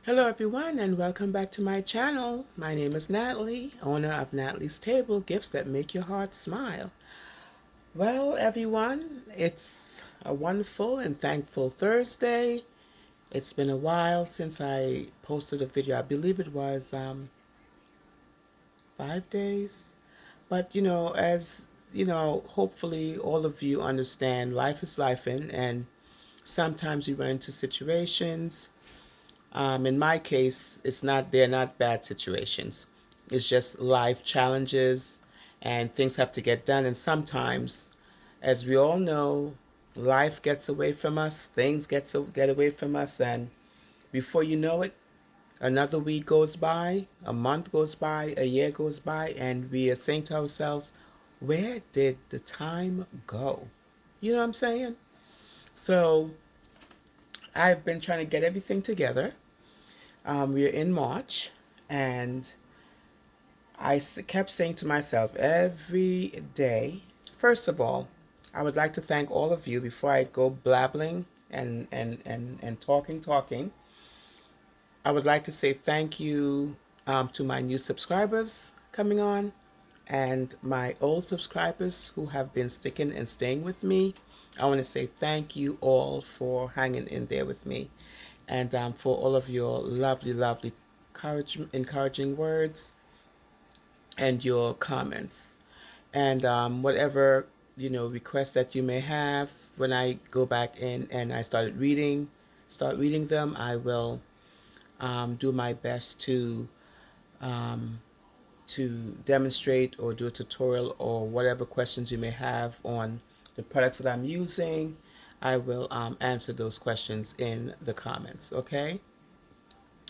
Hello everyone and welcome back to my channel. My name is Natalie, owner of Natalie's Table, gifts that make your heart smile. Well everyone, it's a wonderful and thankful Thursday. It's been a while since I posted a video. I believe it was 5 days. But as hopefully all of you understand, life is life and sometimes you run into situations. In my case, they're not bad situations. It's just life challenges and things have to get done. And sometimes, as we all know, life gets away from us, get away from us. And before you know it, another week goes by, a month goes by, a year goes by, and we are saying to ourselves, where did the time go? You know what I'm saying? So I've been trying to get everything together. We're in March, and kept saying to myself every day, first of all, I would like to thank all of you before I go blabbling and talking. I would like to say thank you to my new subscribers coming on and my old subscribers who have been sticking and staying with me. I want to say thank you all for hanging in there with me and for all of your lovely encouraging words and your comments and whatever requests that you may have. When I go back in and I start reading them, I will do my best um, to demonstrate or do a tutorial or whatever questions you may have on the products that I'm using. I will answer those questions in the comments. Okay,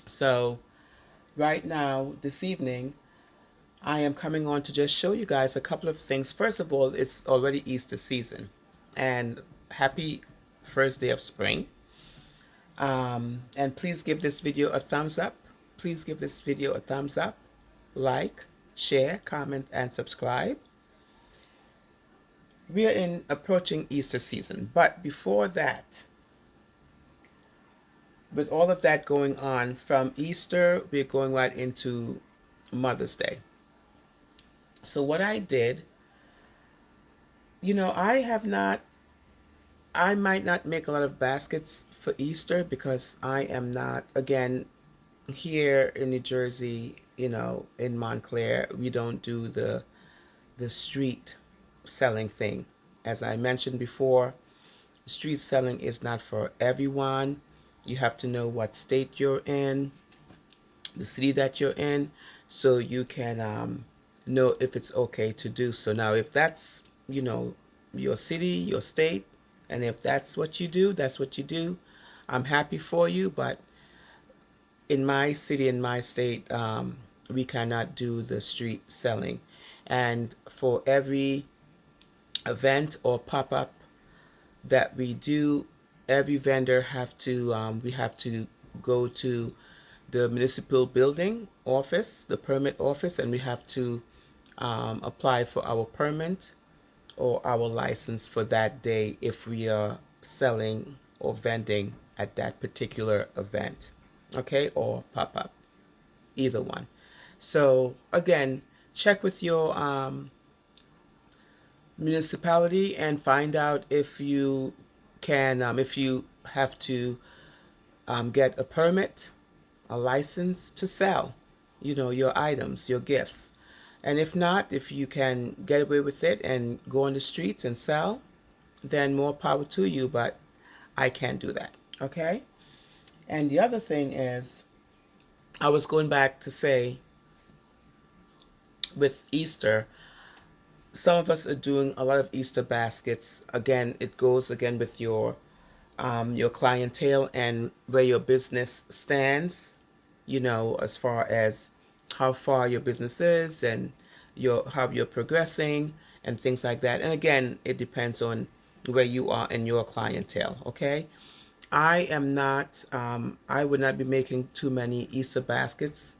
so right now this evening I am coming on to just show you guys a couple of things. First of all, it's already Easter season, and happy first day of spring. And please give this video a thumbs up. Please give this video a thumbs up, like, share, comment, and subscribe. We are approaching Easter season, but before that, with all of that going on, from Easter, we're going right into Mother's Day. So what I did, I might not make a lot of baskets for Easter because I am not, again, here in New Jersey, in Montclair, we don't do the street selling thing. As I mentioned before, street selling is not for everyone. You have to know what state you're in, the city that you're in, so you can know if it's okay to do so. Now, if that's, your city, your state, and if that's what you do, that's what you do. I'm happy for you, but in my city, in my state, we cannot do the street selling. And for every event or pop-up that we do, every vendor we have to go to the municipal building office, the permit office, and we have to apply for our permit or our license for that day if we are selling or vending at that particular event, okay, or pop up, either one. So again, check with your municipality and find out if you can, if you have to get a permit, a license to sell, your items, your gifts. And if not, if you can get away with it and go on the streets and sell, then more power to you, but I can't do that. Okay? And the other thing is, I was going back to say with Easter, some of us are doing a lot of Easter baskets. Again, it goes again with your clientele and where your business stands, as far as how far your business is and how you're progressing and things like that. And again, it depends on where you are in your clientele. Okay, I would not be making too many Easter baskets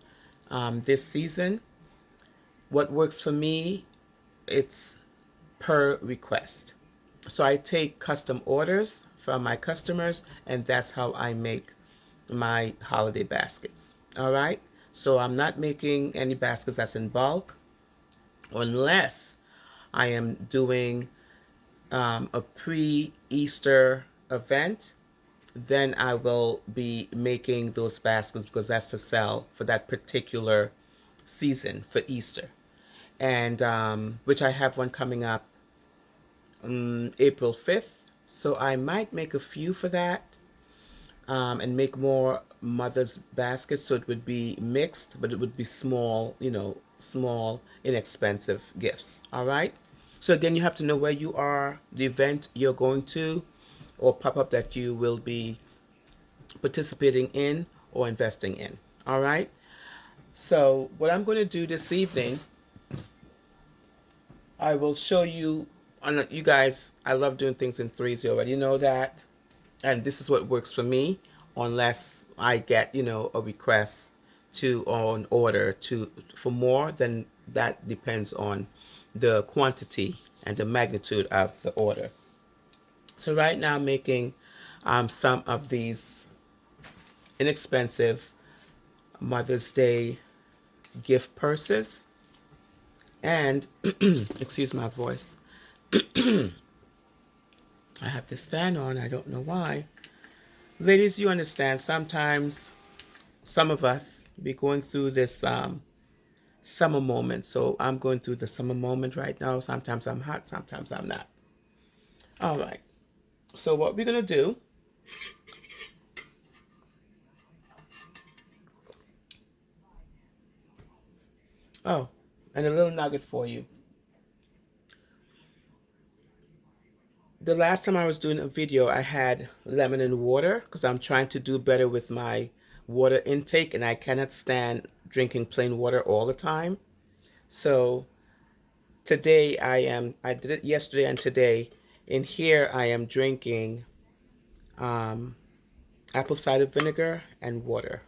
this season. What works for me, it's per request. So I take custom orders from my customers, and that's how I make my holiday baskets. All right. So I'm not making any baskets that's in bulk unless I am doing a pre-Easter event. Then I will be making those baskets because that's to sell for that particular season for Easter. And which I have one coming up April 5th. So I might make a few for that, and make more mother's baskets so it would be mixed, but it would be small, small, inexpensive gifts. All right. So again, you have to know where you are, the event you're going to, or pop up that you will be participating in or investing in. All right. So what I'm going to do this evening, I will show you. You guys, I love doing things in threes. You already know that, and this is what works for me. Unless I get a request to or an order to for more, then that depends on the quantity and the magnitude of the order. So right now I'm making some of these inexpensive Mother's Day gift purses. And excuse my voice. I have this fan on. I don't know why. Ladies, you understand, sometimes some of us be going through this summer moment. So I'm going through the summer moment right now. Sometimes I'm hot, sometimes I'm not. All right. So what we're going to do, oh, and a little nugget for you. The last time I was doing a video, I had lemon and water because I'm trying to do better with my water intake, and I cannot stand drinking plain water all the time. So today I did it yesterday and today. In here I am drinking apple cider vinegar and water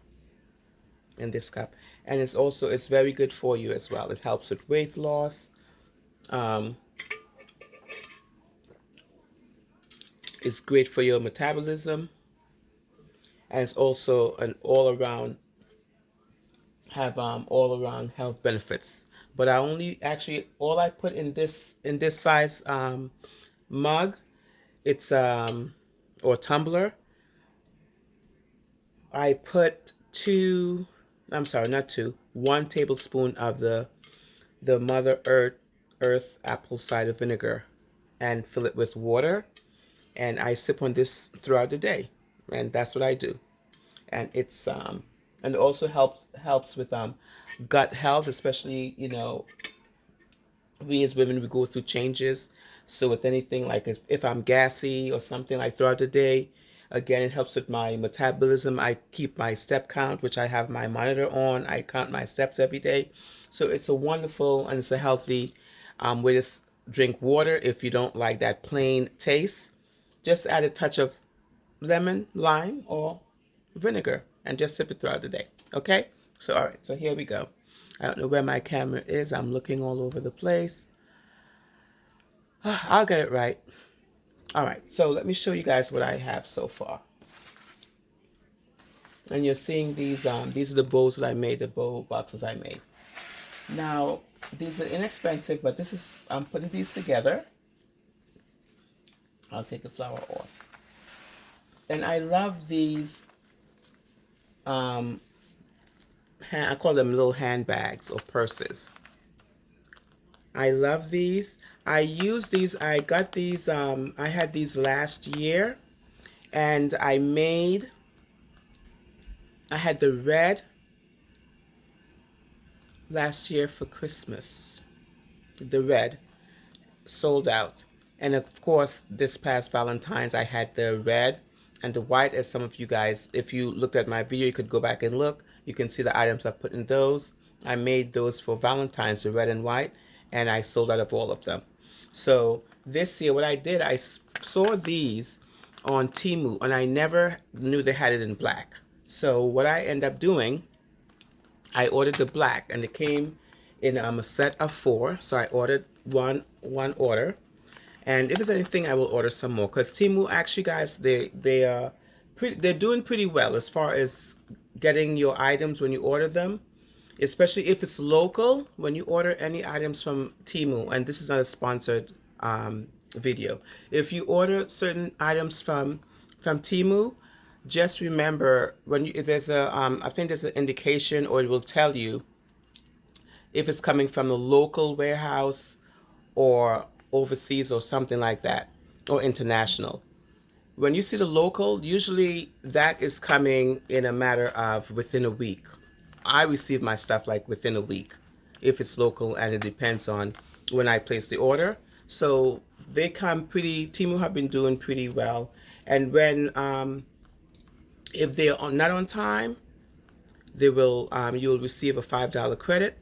in this cup. And it's very good for you as well. It helps with weight loss. It's great for your metabolism, and it's also an all-around health benefits. But I only actually all I put in this size mug, it's or tumbler. I put one tablespoon of the Mother Earth apple cider vinegar, and fill it with water, and I sip on this throughout the day, and that's what I do. And it's and it also helps with gut health, especially we as women, we go through changes. So with anything like if I'm gassy or something like throughout the day, again, it helps with my metabolism. I keep my step count, which I have my monitor on. I count my steps every day. So it's a wonderful and it's a healthy way to drink water. If you don't like that plain taste, just add a touch of lemon, lime, or vinegar and just sip it throughout the day. Okay? So, all right. So here we go. I don't know where my camera is. I'm looking all over the place. I'll get it right. All right. So let me show you guys what I have so far. And you're seeing these are the bowls that I made, the bowl boxes I made. Now, these are inexpensive, but I'm putting these together. I'll take the flour off. And I love these, I call them little handbags or purses. I love these. I use these, I got these, I had these last year, and I had the red last year for Christmas. The red sold out. And of course, this past Valentine's, I had the red and the white. As some of you guys, if you looked at my video, you could go back and look. You can see the items I put in those. I made those for Valentine's, the red and white, and I sold out of all of them. So this year, what I did, I saw these on Temu, and I never knew they had it in black. So what I end up doing, I ordered the black, and it came in a set of 4. So I ordered one order, and if there's anything, I will order some more. Because Temu, actually, guys, they're doing pretty well as far as getting your items when you order them, especially if it's local. When you order any items from Temu, and this is not a sponsored video, if you order certain items from Temu, just remember when you, there's a I think there's an indication, or it will tell you if it's coming from the local warehouse or overseas or something like that, or international. When you see the local, usually that is coming in a matter of within a week. I receive my stuff like within a week if it's local, and it depends on when I place the order. So they come pretty, Temu have been doing pretty well. And when, if they're not on time, they will, you'll receive a $5 credit.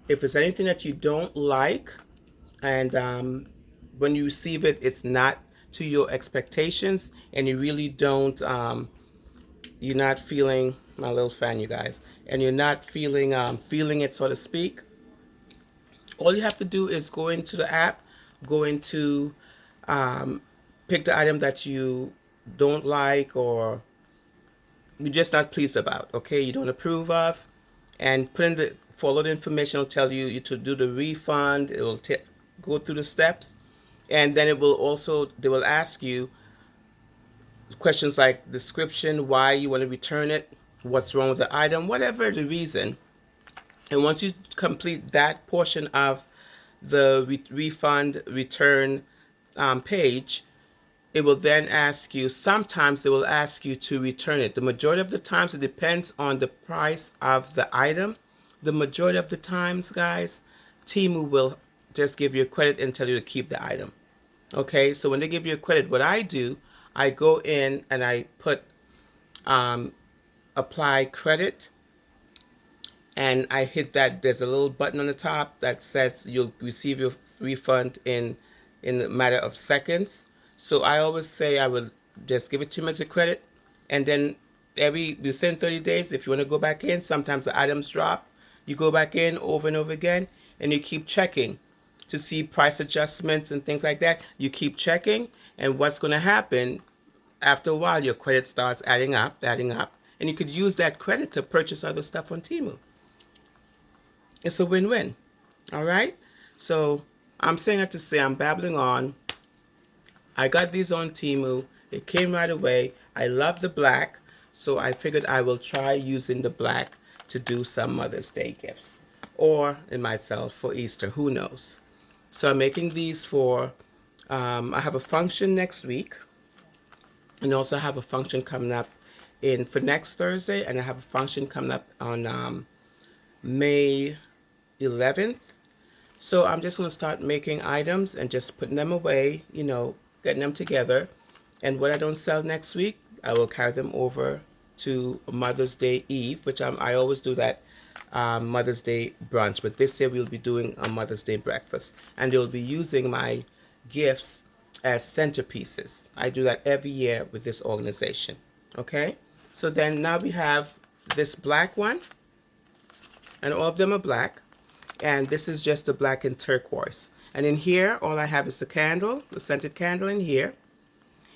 If it's anything that you don't like, and when you receive it, it's not to your expectations, and you really don't, you're not feeling, my little fan, you guys, and you're not feeling feeling it, so to speak, all you have to do is go into the app, go into, pick the item that you don't like, or you're just not pleased about, okay, you don't approve of, and put in the, follow the information. It'll tell you to do the refund. It will go through the steps, and then it will also, they will ask you questions like description, why you want to return it, what's wrong with the item, whatever the reason. And once you complete that portion of the refund return page, it will then ask you, sometimes they will ask you to return it. The majority of the times, it depends on the price of the item. The majority of the times, guys, Temu will just give you a credit and tell you to keep the item. Okay, so when they give you a credit, what I do, I go in and I put apply credit, and I hit that. There's a little button on the top that says you'll receive your refund in a matter of seconds. So I always say I will just give it to them as a credit, and then within 30 days, if you want to go back in, sometimes the items drop. You go back in over and over again, and you keep checking to see price adjustments and things like that. You keep checking, and what's going to happen after a while, your credit starts adding up, and you could use that credit to purchase other stuff on Temu. It's a win-win. All right? So I'm saying that to say I'm babbling on. I got these on Temu. It came right away. I love the black, so I figured I will try using the black to do some Mother's Day gifts, or in myself for Easter, who knows. So I'm making these for, I have a function next week, and also have a function coming up for next Thursday, and I have a function coming up on May 11th. So I'm just going to start making items and just putting them away, you know, getting them together. And what I don't sell next week, I will carry them over to Mother's Day Eve, which I always do that Mother's Day brunch. But this year we'll be doing a Mother's Day breakfast, and they'll be using my gifts as centerpieces. I do that every year with this organization. Okay, so then now we have this black one, and all of them are black, and this is just the black and turquoise. And in here, all I have is the candle, the scented candle in here,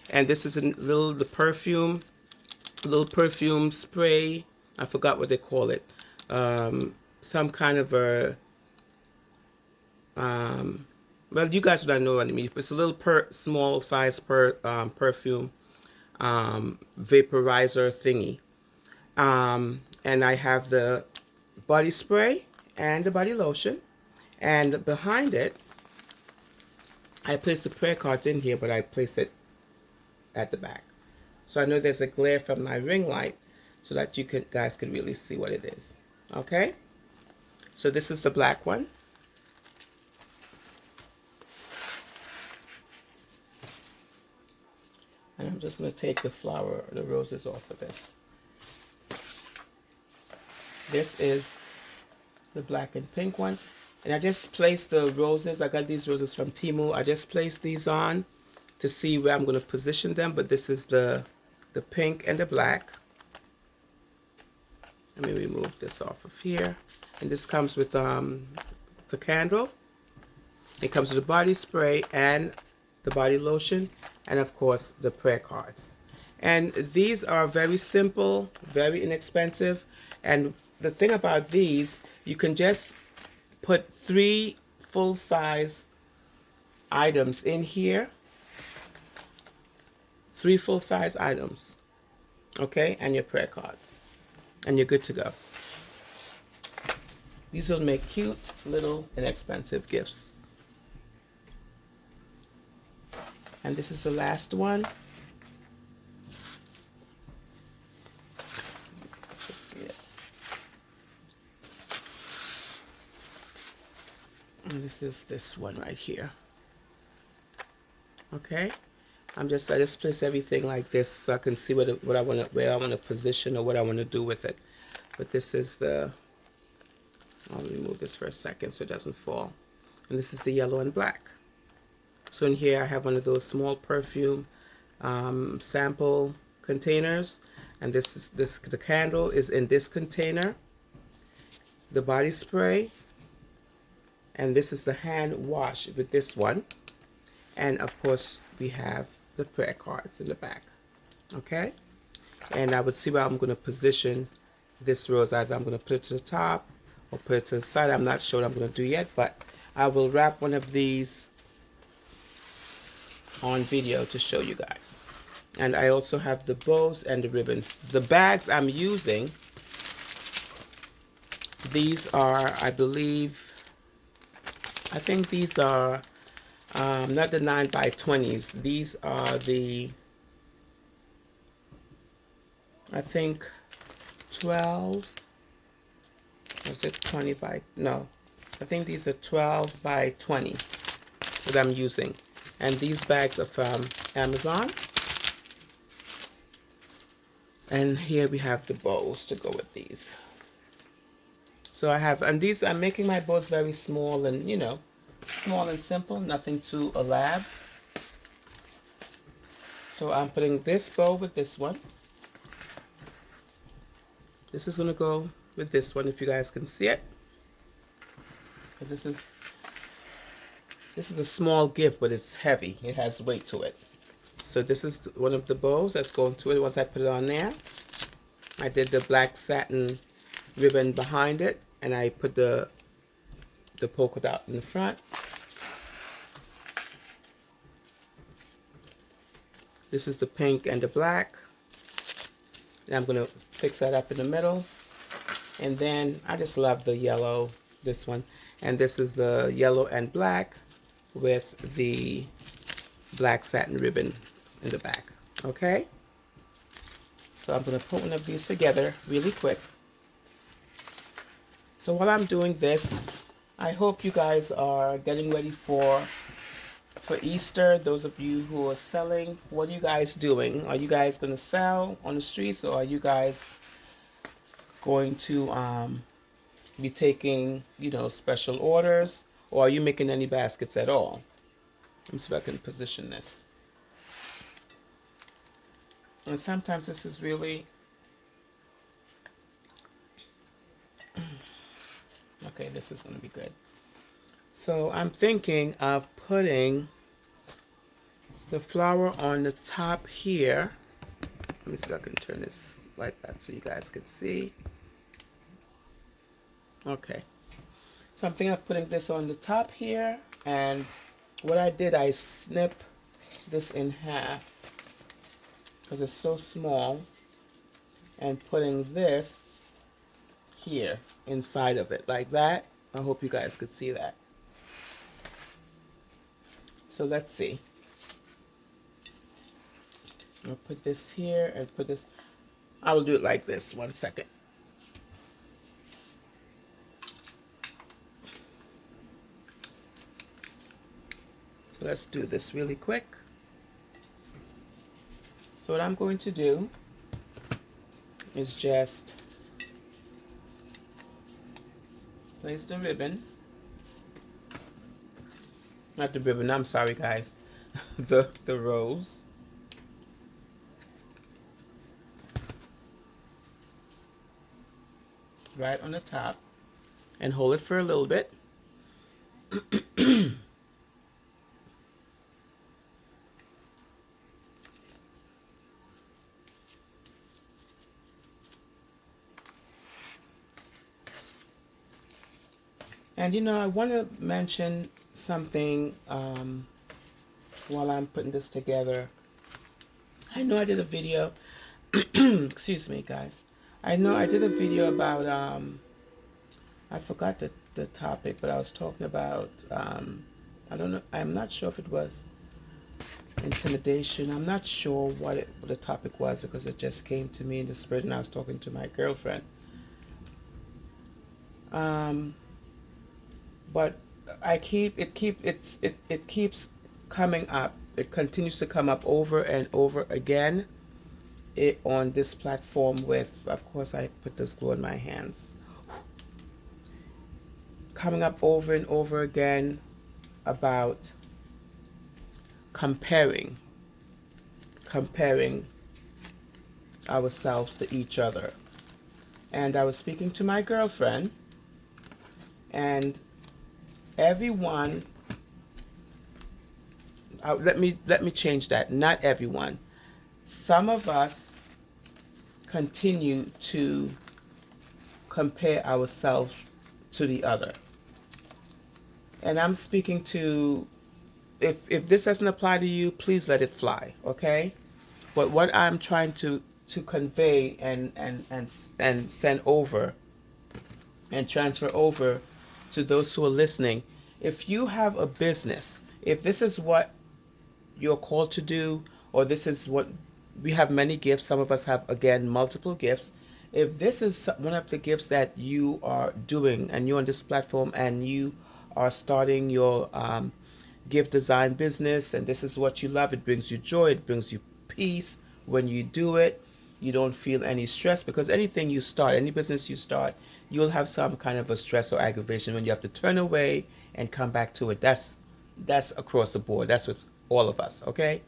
and this is the perfume, little perfume spray. I forgot what they call it. Some kind of a well, you guys would not know what I mean. It's a little small size perfume vaporizer thingy. And I have the body spray and the body lotion. And behind it, I place the prayer cards in here, but I place it at the back. So I know there's a glare from my ring light, so that you guys can really see what it is. Okay? So this is the black one. And I'm just going to take the roses off of this. This is the black and pink one. And I just placed the roses. I got these roses from Temu. I just placed these on to see where I'm going to position them. But this is the pink and the black. Let me remove this off of here. And this comes with the candle. It comes with the body spray and the body lotion. And of course, the prayer cards. And these are very simple, very inexpensive. And the thing about these, you can just put 3 full-size items in here. 3 full-size items. Okay? And your prayer cards. And you're good to go. These will make cute, little, inexpensive gifts. And this is the last one. Let's just see it. And this is this one right here. Okay? I just place everything like this so I can see where I want to position or what I want to do with it. But this is the, I'll remove this for a second so it doesn't fall. And this is the yellow and black. So in here I have one of those small perfume sample containers, and the candle is in this container. The body spray, and this is the hand wash with this one. And of course we have the prayer cards in the back. Okay? And I would see where I'm going to position this rose. Either I'm going to put it to the top or put it to the side. I'm not sure what I'm going to do yet, but I will wrap one of these on video to show you guys. And I also have the bows and the ribbons. The bags I'm using, these are, I think these are not the 9x20s. These are the, I think 12, was it 20 by, no, I think these are 12 by 20 that I'm using. And these bags are from Amazon. And here we have the bows to go with these. So I have, and these, I'm making my bows very small and, you know, small and simple, nothing too elaborate. So I'm putting this bow with this one. This is going to go with this one, if you guys can see it. Because this is a small gift, but it's heavy. It has weight to it. So this is one of the bows that's going to it. Once I put it on there, I did the black satin ribbon behind it, and I put the polka dot in the front. This is the pink and the black. And I'm going to fix that up in the middle. And then I just love the yellow, this one. And this is the yellow and black with the black satin ribbon in the back. Okay? So I'm going to put one of these together really quick. So while I'm doing this, I hope you guys are getting ready for Easter. Those of you who are selling, what are you guys doing? Are you guys going to sell on the streets, or are you guys going to be taking, you know, special orders, or are you making any baskets at all? Let me see if I can position this. And sometimes this is really, okay, this is going to be good. So I'm thinking of putting the flower on the top here. Let me see if I can turn this like that so you guys can see. Okay. So I'm thinking of putting this on the top here, and what I did, I snipped this in half because it's so small, and putting this here inside of it like that. I hope you guys could see that. So let's see. I'll put this here and put this. I will do it like this. 1 second. So let's do this really quick. So what I'm going to do is just place the ribbon. Not the ribbon, I'm sorry guys. the rose. Right on the top. And hold it for a little bit. And I want to mention something while I'm putting this together. I know I did a video. Excuse me, guys. I know I did a video about I forgot the topic, but I was talking about I don't know. I'm not sure if it was intimidation. I'm not sure what the topic was because it just came to me in the spirit, and I was talking to my girlfriend. Um, but it keeps coming up. It continues to come up over and over again. On this platform with, of course, I put this glue in my hands. Coming up over and over again about comparing ourselves to each other. And I was speaking to my girlfriend, and everyone, let me change that. Not everyone. Some of us continue to compare ourselves to the other. And I'm speaking to, if this doesn't apply to you, please let it fly, okay? But what I'm trying to convey and send over and transfer over to those who are listening, if you have a business, if this is what you're called to do, or this is what we have many gifts, some of us have, again, multiple gifts. If this is one of the gifts that you are doing and you're on this platform and you are starting your gift design business, and this is what you love, it brings you joy, it brings you peace when you do it. You don't feel any stress, because anything you start, any business you start, you'll have some kind of a stress or aggravation when you have to turn away and come back to it. That's across the board. That's with all of us, okay?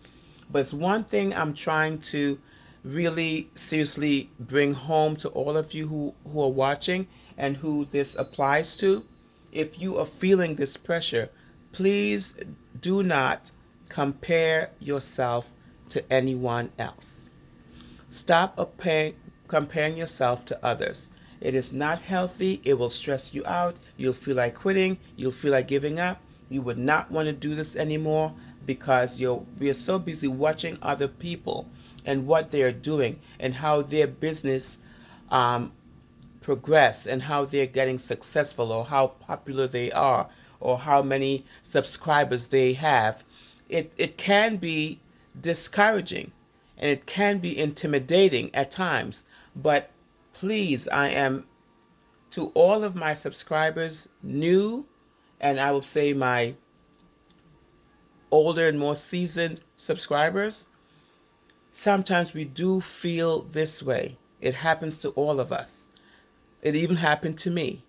But it's one thing I'm trying to really seriously bring home to all of you who are watching and who this applies to. If you are feeling this pressure, please do not compare yourself to anyone else. Stop comparing yourself to others. It is not healthy. It will stress you out. You'll feel like quitting. You'll feel like giving up. You would not want to do this anymore, because we are so busy watching other people and what they are doing and how their business progress and how they're getting successful, or how popular they are, or how many subscribers they have. It can be discouraging, and it can be intimidating at times. But please, I am, to all of my subscribers, new, and I will say my older and more seasoned subscribers, sometimes we do feel this way. It happens to all of us. It even happened to me.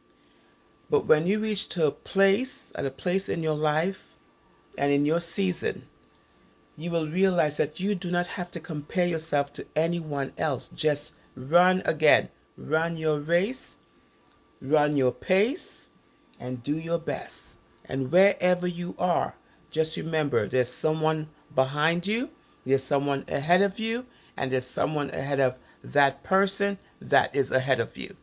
But when you reach to at a place in your life and in your season, you will realize that you do not have to compare yourself to anyone else. Just run again. Run your race, run your pace, and do your best. And wherever you are, just remember there's someone behind you, there's someone ahead of you, and there's someone ahead of that person that is ahead of you.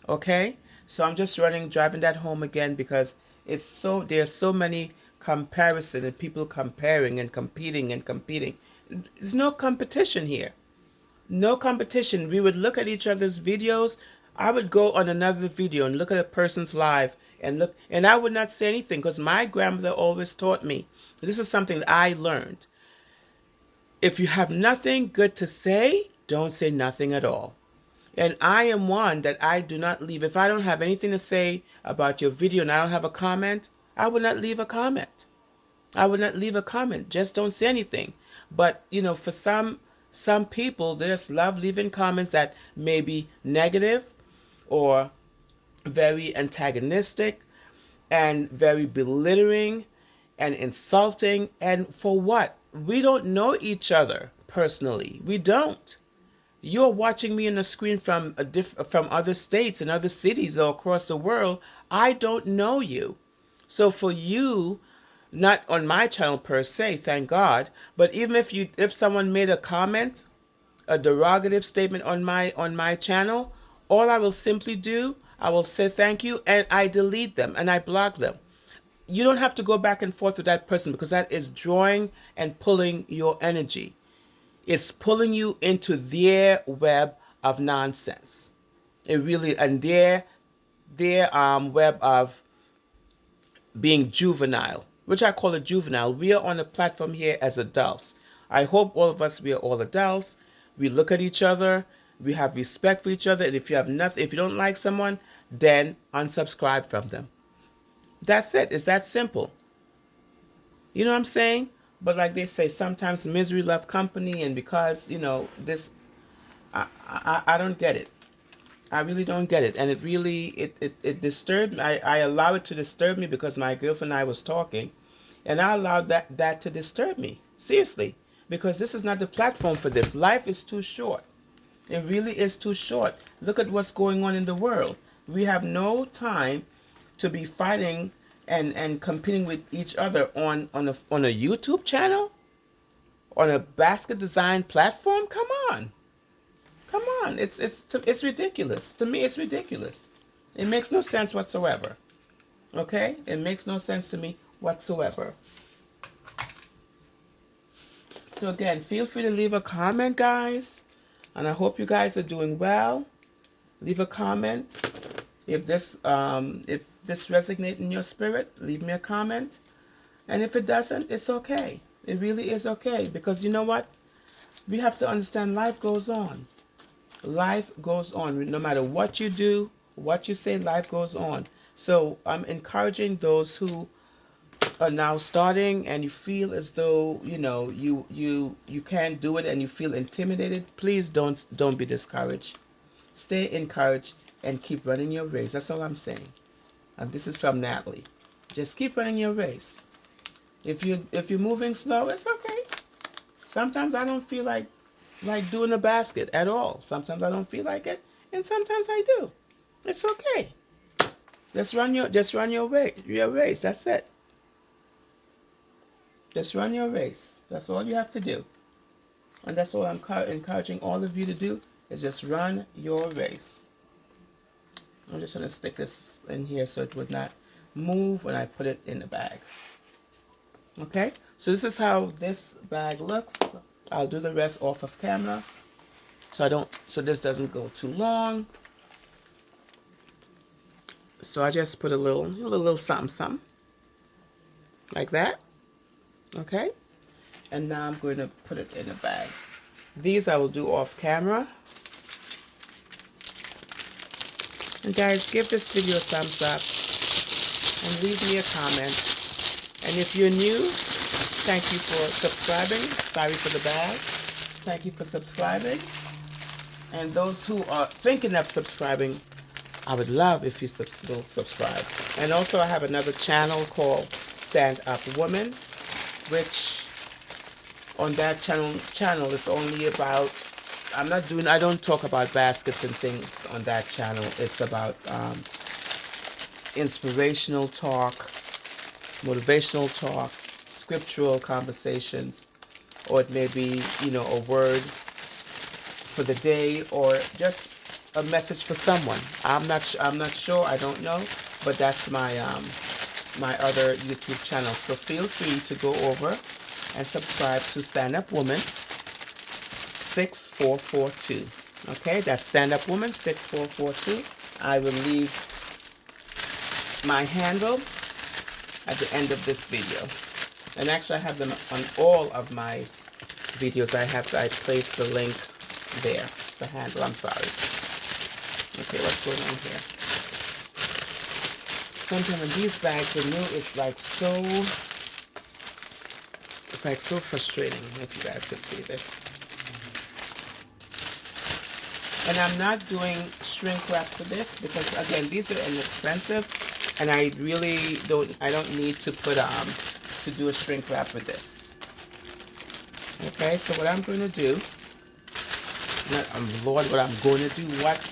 Okay? So I'm just driving that home again, because there's so many comparison and people comparing and competing and competing. There's no competition here. No competition. We would look at each other's videos. I would go on another video and look at a person's live and look, and I would not say anything, because my grandmother always taught me. This is something that I learned. If you have nothing good to say, don't say nothing at all. And I am one that I do not leave. If I don't have anything to say about your video and I don't have a comment, I will not leave a comment. I would not leave a comment. Just don't say anything. But, for some people, they just love leaving comments that may be negative or very antagonistic and very belittling and insulting. And for what? We don't know each other personally. We don't. You're watching me on the screen from from other states and other cities or across the world. I don't know you. So for you, not on my channel per se, thank God, but even if someone made a comment, a derogative statement on my channel, all I will simply do, I will say thank you, and I delete them and I block them. You don't have to go back and forth with that person because that is drawing and pulling your energy. It's pulling you into their web of nonsense. It really, and their web of being juvenile, which I call it juvenile. We are on a platform here as adults. I hope all of us, we are all adults. We look at each other. We have respect for each other. And if you have nothing, if you don't like someone, then unsubscribe from them. That's it. It's that simple. You know what I'm saying? But like they say, sometimes misery loves company, and because this, I don't get it. I really don't get it, and it really it disturbed me. I allow it to disturb me because my girlfriend and I was talking, and I allowed that to disturb me seriously because this is not the platform for this. Life is too short. It really is too short. Look at what's going on in the world. We have no time to be fighting and competing with each other on a YouTube channel, on a basket design platform. Come on. Come on, it's ridiculous. To me, it's ridiculous. It makes no sense whatsoever. Okay? It makes no sense to me whatsoever. So again, feel free to leave a comment, guys. And I hope you guys are doing well. Leave a comment. If this resonates in your spirit, leave me a comment. And if it doesn't, it's okay. It really is okay. Because you know what? We have to understand life goes on. Life goes on. No matter what you do, what you say, life goes on. So I'm encouraging those who are now starting and you feel as though you can't do it and you feel intimidated. Please don't be discouraged. Stay encouraged and keep running your race. That's all I'm saying. And this is from Natalie. Just keep running your race. If you're moving slow, it's okay. Sometimes I don't feel like doing a basket at all. Sometimes I don't feel like it, and sometimes I do. It's okay. Just run your race. That's it. Just run your race. That's all you have to do. And that's all I'm encouraging all of you to do is just run your race. I'm just going to stick this in here so it would not move when I put it in the bag. Okay? So this is how this bag looks. I'll do the rest off of camera. So this doesn't go too long. So I just put a little something like that. Okay? And now I'm going to put it in a bag. These I will do off camera. And guys, give this video a thumbs up and leave me a comment. And if you're new, thank you for subscribing. Sorry for the bag. Thank you for subscribing. And those who are thinking of subscribing, I would love if you will subscribe. And also I have another channel called Stand Up Woman, which on that channel is only about, I don't talk about baskets and things on that channel. It's about inspirational talk, motivational talk, scriptural conversations, or it may be, a word for the day, or just a message for someone. I'm not sure. I don't know, but that's my my other YouTube channel. So feel free to go over and subscribe to Stand Up Woman 6442. Okay, that's Stand Up Woman 6442. I will leave my handle at the end of this video. And actually I have them on all of my videos. I placed the link there. The handle, I'm sorry. Okay, what's going on here? Sometimes when these bags are new, it's like so frustrating, if you guys could see this. And I'm not doing shrink wrap for this because again, these are inexpensive, and I really don't need to do a shrink wrap with this. Okay, so what I'm going to do, what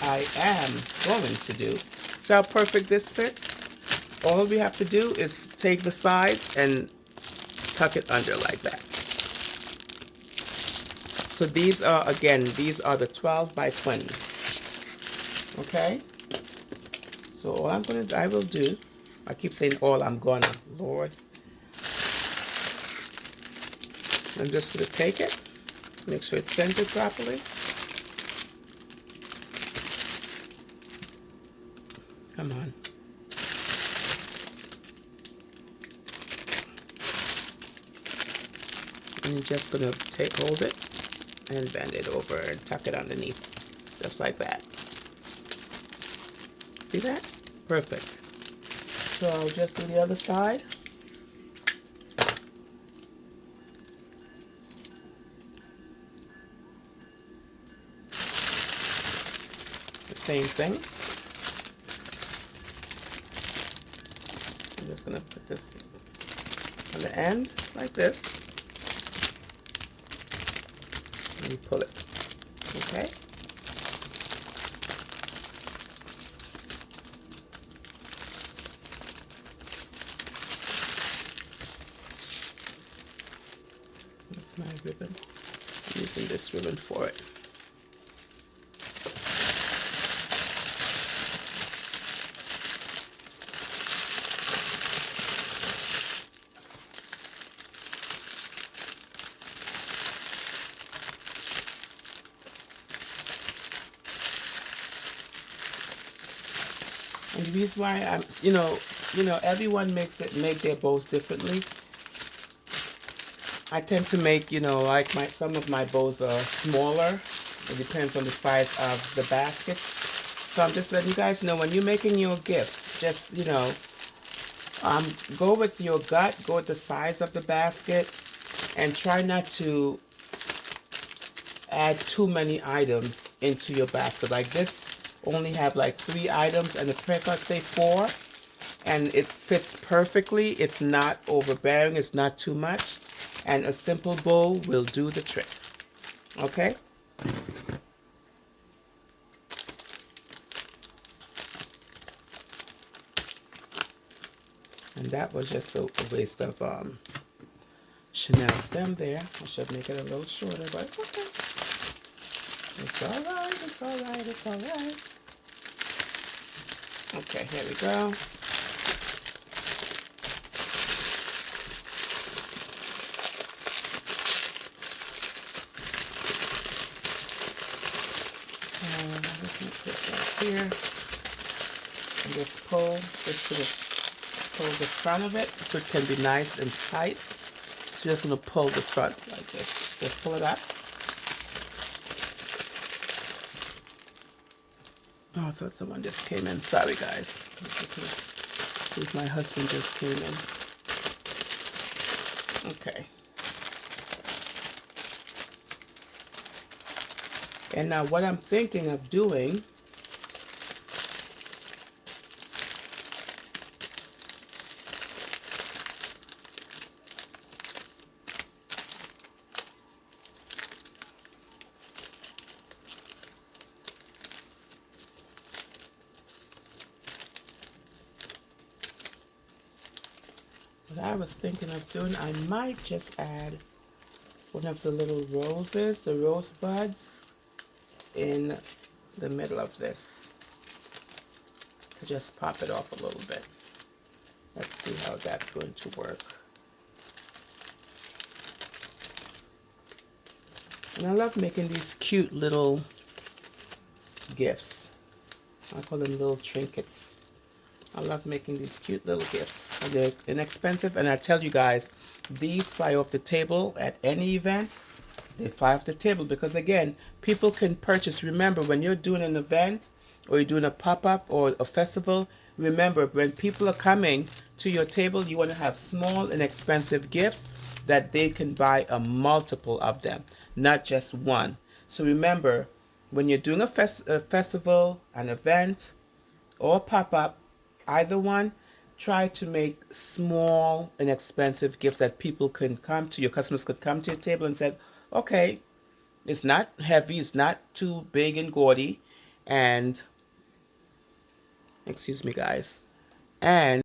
I am going to do. See how perfect this fits? All we have to do is take the sides and tuck it under like that. So these are the 12 by 20s. Okay? So all I will do, I keep saying all I'm gonna, Lord. I'm just gonna take it, make sure it's centered properly. Come on. And you're just gonna hold it and bend it over and tuck it underneath, just like that. See that? Perfect. So I'll just do the other side. The same thing. I'm just gonna put this on the end like this. And you pull it. Okay? That's my ribbon. I'm using this ribbon for it. And the reason why I'm, everyone make their bows differently. I tend to make, like some of my bows are smaller. It depends on the size of the basket. So I'm just letting you guys know, when you're making your gifts, just, go with your gut, go with the size of the basket, and try not to add too many items into your basket. Like this only have like 3 items, and the prayer card say 4, and it fits perfectly. It's not overbearing, it's not too much, and a simple bow will do the trick. Okay? And that was just a waste of Chanel stem there. I should make it a little shorter, but it's okay. It's alright, it's alright, it's alright. Okay, here we go. So I'm just going to put that here. And just pull, just sort of pull the front of it so it can be nice and tight. So you're just going to pull the front like this. Just pull it up. Oh, I thought someone just came in. Sorry, guys. My husband just came in. Okay. And now what I'm thinking of doing, I might just add one of the little roses, the rose buds, in the middle of this to just pop it off a little bit. Let's see how that's going to work. And I love making these cute little gifts. I call them little trinkets. I love making these cute little gifts. They're inexpensive, and I tell you guys, these fly off the table at any event. They fly off the table because, again, people can purchase. Remember, when you're doing an event or you're doing a pop-up or a festival, remember, when people are coming to your table, you want to have small, inexpensive gifts that they can buy a multiple of them, not just one. So remember, when you're doing a festival, an event, or pop-up, either one, try to make small, inexpensive gifts that people can come to, your customers could come to your table and say, okay, it's not heavy, it's not too big and gaudy, and, excuse me guys, and